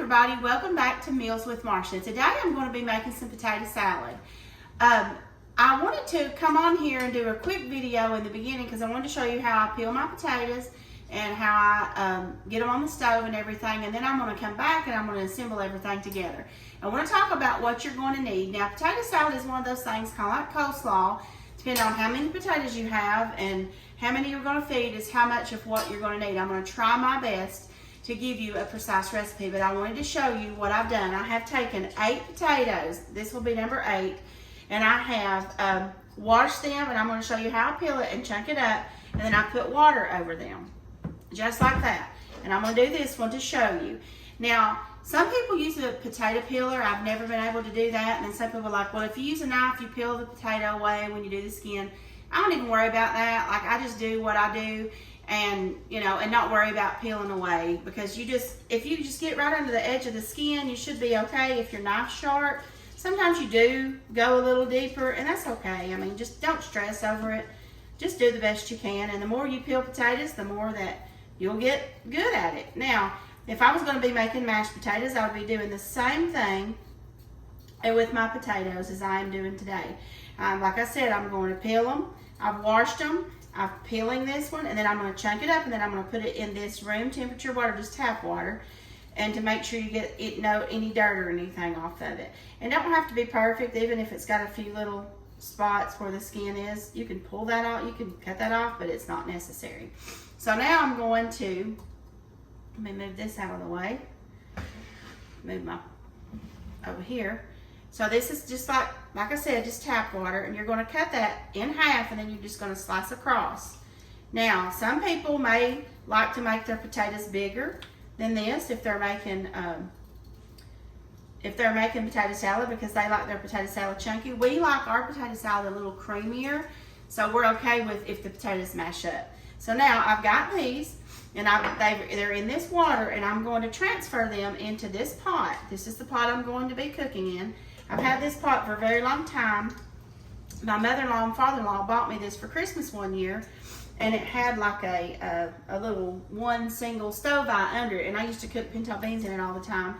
everybody, welcome back to Meals with Marsha. Today I'm going to be making some potato salad. I wanted to come on here and do a quick video in the beginning because I wanted to show you how I peel my potatoes and how I get them on the stove and everything, and then I'm going to come back and I'm going to assemble everything together. I want to talk about what you're going to need. Now, potato salad is one of those things kind of like coleslaw. Depending on how many potatoes you have and how many you're going to feed is how much of what you're going to need. I'm going to try my best to give you a precise recipe, but I wanted to show you what I've done. I have taken 8 potatoes. This will be number 8. And I have washed them, and I'm going to show you how I peel it and chunk it up, and then I put water over them, just like that. And I'm going to do this one to show you. Now, some people use a potato peeler. I've never been able to do that. And then some people are like, well, if you use a knife, you peel the potato away when you do the skin. I don't even worry about that. Like, I just do what I do, and and not worry about peeling away, because if you just get right under the edge of the skin, you should be okay. If your knife's sharp, sometimes you do go a little deeper, and that's okay. I mean, just don't stress over it. Just do the best you can, and the more you peel potatoes, the more that you'll get good at it. Now, if I was going to be making mashed potatoes, I would be doing the same thing with my potatoes as I am doing today. Like I said, I'm going to peel them. I've washed them. I'm peeling this one, and then I'm going to chunk it up, and then I'm going to put it in this room temperature water, just tap water, and to make sure you get any dirt or anything off of it. And don't have to be perfect. Even if it's got a few little spots where the skin is, you can pull that out, you can cut that off, but it's not necessary. So now I'm going to, let me move this out of the way, move my over here. So this is just like I said, just tap water, and you're going to cut that in half, and then you're just going to slice across. Now, some people may like to make their potatoes bigger than this if they're making potato salad, because they like their potato salad chunky. We like our potato salad a little creamier, so we're okay with if the potatoes mash up. So now I've got these, and they're in this water, and I'm going to transfer them into this pot. This is the pot I'm going to be cooking in. I've had this pot for a very long time. My mother-in-law and father-in-law bought me this for Christmas one year, and it had like a little one single stove eye under it, and I used to cook pinto beans in it all the time.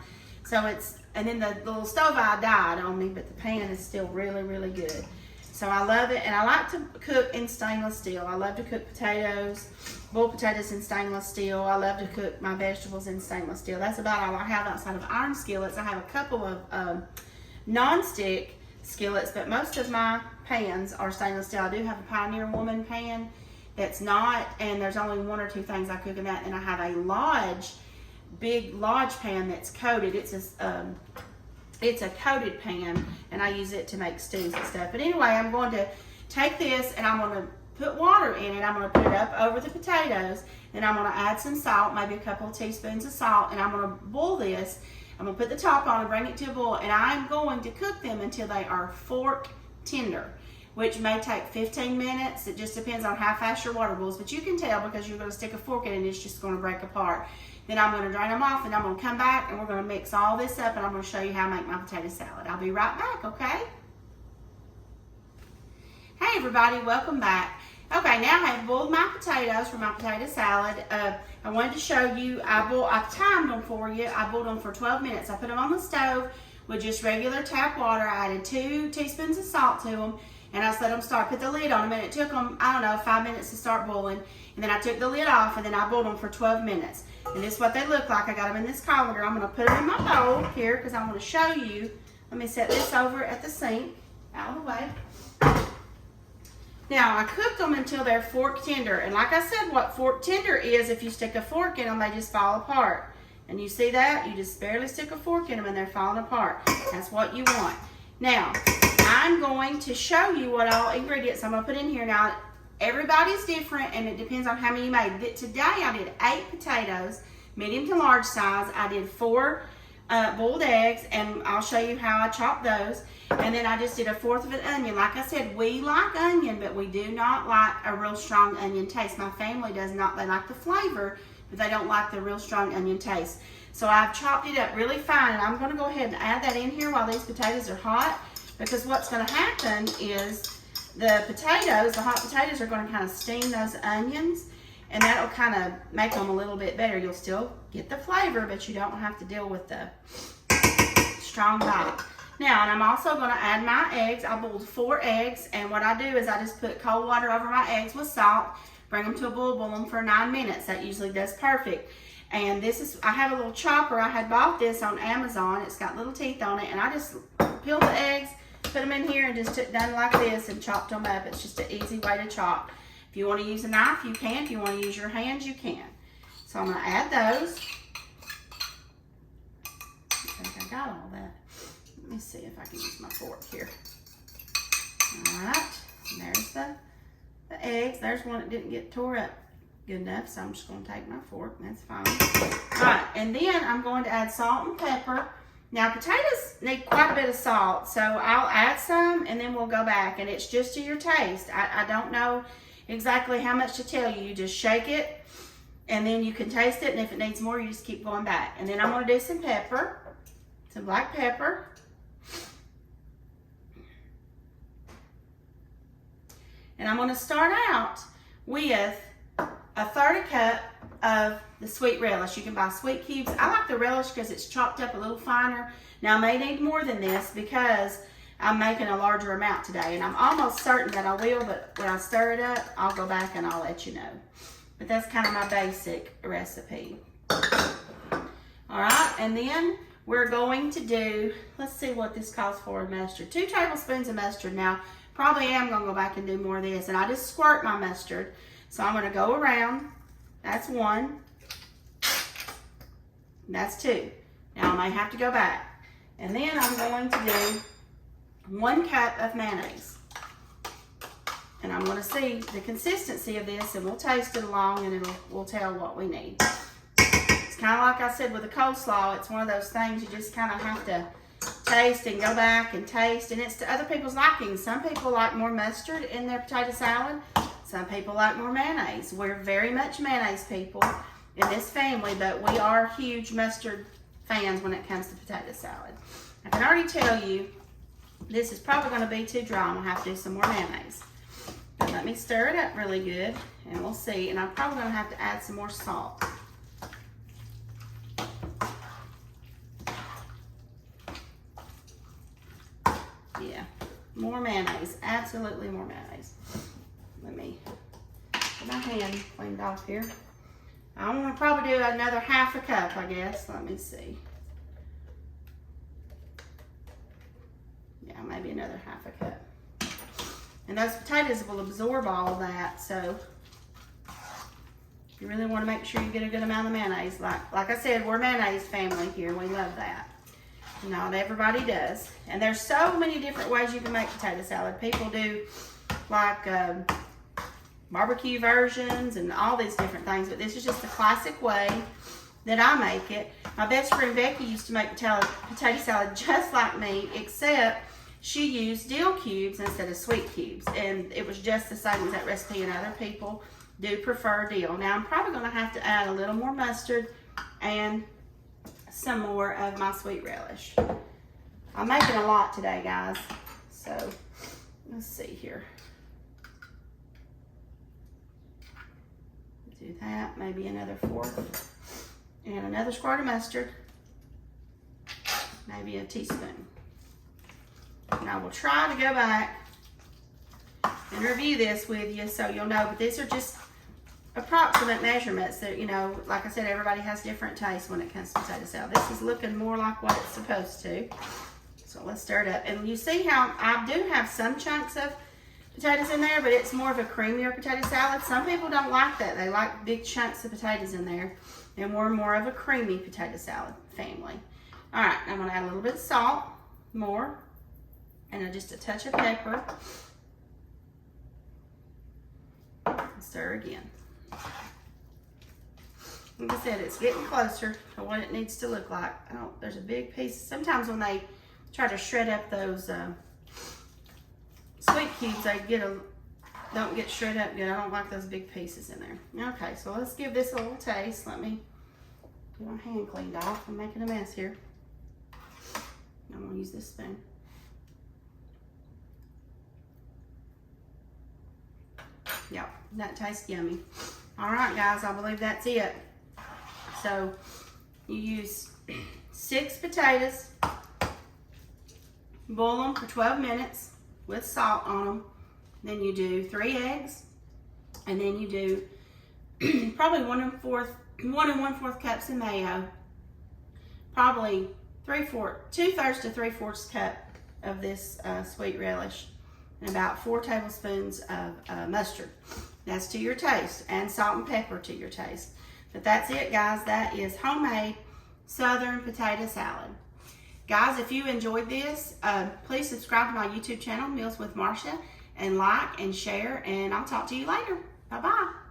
And then the little stove eye died on me, but the pan is still really, really good. So I love it, and I like to cook in stainless steel. I love to cook potatoes, boiled potatoes in stainless steel. I love to cook my vegetables in stainless steel. That's about all I have outside of iron skillets. I have a couple of non-stick skillets, but most of my pans are stainless steel. I do have a Pioneer Woman pan that's not, and there's only 1 or 2 things I cook in that, and I have a big Lodge pan that's coated. It's a coated pan, and I use it to make stews and stuff. But anyway, I'm going to take this, and I'm going to put water in it. I'm going to put it up over the potatoes, and I'm going to add some salt, maybe a couple of teaspoons of salt, and I'm going to boil this. I'm going to put the top on and bring it to a boil, and I'm going to cook them until they are fork tender, which may take 15 minutes. It just depends on how fast your water boils, but you can tell because you're going to stick a fork in it and it's just going to break apart. Then I'm going to drain them off, and I'm going to come back, and we're going to mix all this up, and I'm going to show you how I make my potato salad. I'll be right back, okay? Hey everybody, welcome back. Okay, now I have boiled my potatoes for my potato salad. I wanted to show you, I've timed them for you. I boiled them for 12 minutes. I put them on the stove with just regular tap water. I added 2 teaspoons of salt to them, and I just let them start. Put the lid on them, and it took them, 5 minutes to start boiling. And then I took the lid off, and then I boiled them for 12 minutes. And this is what they look like. I got them in this colander. I'm going to put them in my bowl here because I want to show you. Let me set this over at the sink, out of the way. Now, I cooked them until they're fork tender. And like I said, what fork tender is, if you stick a fork in them, they just fall apart. And you see that? You just barely stick a fork in them and they're falling apart. That's what you want. Now, I'm going to show you what all ingredients I'm going to put in here. Now, everybody's different, and it depends on how many you made. Today, I did 8 potatoes, medium to large size. I did 4 boiled eggs, and I'll show you how I chopped those. And then I just did 1/4 of an onion. Like I said, we like onion, but we do not like a real strong onion taste. My family does not. They like the flavor, but they don't like the real strong onion taste. So I've chopped it up really fine, and I'm going to go ahead and add that in here while these potatoes are hot, because what's going to happen is the hot potatoes are going to kind of steam those onions, and that'll kind of make them a little bit better. You'll still get the flavor, but you don't have to deal with the strong bite. Now, and I'm also going to add my eggs. I boiled 4 eggs, and what I do is I just put cold water over my eggs with salt, bring them to a boil them for 9 minutes. That usually does perfect. And this is, I have a little chopper. I had bought this on Amazon. It's got little teeth on it, and I just peeled the eggs, put them in here, and just done like this and chopped them up. It's just an easy way to chop. If you want to use a knife, you can. If you want to use your hands, you can. So I'm going to add those. I think I got all that. Let me see if I can use my fork here. All right, and there's the eggs. There's one that didn't get tore up good enough, so I'm just going to take my fork. That's fine. All right, and then I'm going to add salt and pepper. Now, potatoes need quite a bit of salt, so I'll add some, and then we'll go back, and it's just to your taste. I don't know exactly how much to tell you. You just shake it, and then you can taste it, and if it needs more, you just keep going back. And then I'm going to do some pepper, some black pepper. And I'm going to start out with a 1/3 cup of the sweet relish. You can buy sweet cubes. I like the relish because it's chopped up a little finer. Now, I may need more than this because I'm making a larger amount today. And I'm almost certain that I will, but when I stir it up, I'll go back and I'll let you know. But that's kind of my basic recipe. All right, and then we're going to do, let's see what this calls for in mustard. 2 tablespoons of mustard. Now, probably am going to go back and do more of this. And I just squirt my mustard. So I'm going to go around. That's 1. That's 2. Now I may have to go back. And then I'm going to do 1 cup of mayonnaise. And I'm going to see the consistency of this, and we'll taste it along, and we'll tell what we need. It's kind of like I said with the coleslaw. It's one of those things you just kind of have to taste and go back and taste, and it's to other people's liking. Some people like more mustard in their potato salad. Some people like more mayonnaise. We're very much mayonnaise people in this family, but we are huge mustard fans when it comes to potato salad. I can already tell you this is probably going to be too dry. I'm going to have to do some more mayonnaise. But let me stir it up really good, and we'll see. And I'm probably going to have to add some more salt. Yeah, more mayonnaise. Absolutely more mayonnaise. Let me get my hand cleaned off here. I want to probably do another 1/2 cup, I guess. Let me see. Yeah, maybe another 1/2 cup. And those potatoes will absorb all of that, so you really want to make sure you get a good amount of mayonnaise. Like I said, we're a mayonnaise family here. We love that. Not everybody does. And there's so many different ways you can make potato salad. People do like barbecue versions and all these different things, but this is just the classic way that I make it. My best friend Becky used to make potato salad just like me, except she used dill cubes instead of sweet cubes, and it was just the same as that recipe, and other people do prefer dill. Now I'm probably going to have to add a little more mustard and some more of my sweet relish. I'm making a lot today, guys, so let's see here. Do that, maybe another 4th, and another squirt of mustard, maybe a teaspoon. And I will try to go back and review this with you so you'll know, but these are just approximate measurements that, you know, like I said, everybody has different tastes when it comes to potato salad. This is looking more like what it's supposed to. So let's stir it up. And you see how I do have some chunks of potatoes in there, but it's more of a creamier potato salad. Some people don't like that. They like big chunks of potatoes in there, and we're more of a creamy potato salad family. All right, I'm gonna add a little bit of salt, more, and just a touch of pepper. Stir again. Like I said, it's getting closer to what it needs to look like. There's a big piece. Sometimes when they try to shred up those sweet cubes, they don't get shred up good. I don't like those big pieces in there. Okay, so let's give this a little taste. Let me get my hand cleaned off. I'm making a mess here. I'm gonna use this spoon. Yeah, that tastes yummy. All right, guys, I believe that's it. So you use 6 potatoes, boil them for 12 minutes with salt on them. Then you do 3 eggs, and then you do probably 1 1/4 cups of mayo, probably 2/3 to 3/4 cup of this sweet relish, and about 4 tablespoons of mustard. That's to your taste, and salt and pepper to your taste. But that's it, guys. That is homemade Southern potato salad. Guys, if you enjoyed this, please subscribe to my YouTube channel, Meals with Marsha, and like and share, and I'll talk to you later. Bye-bye.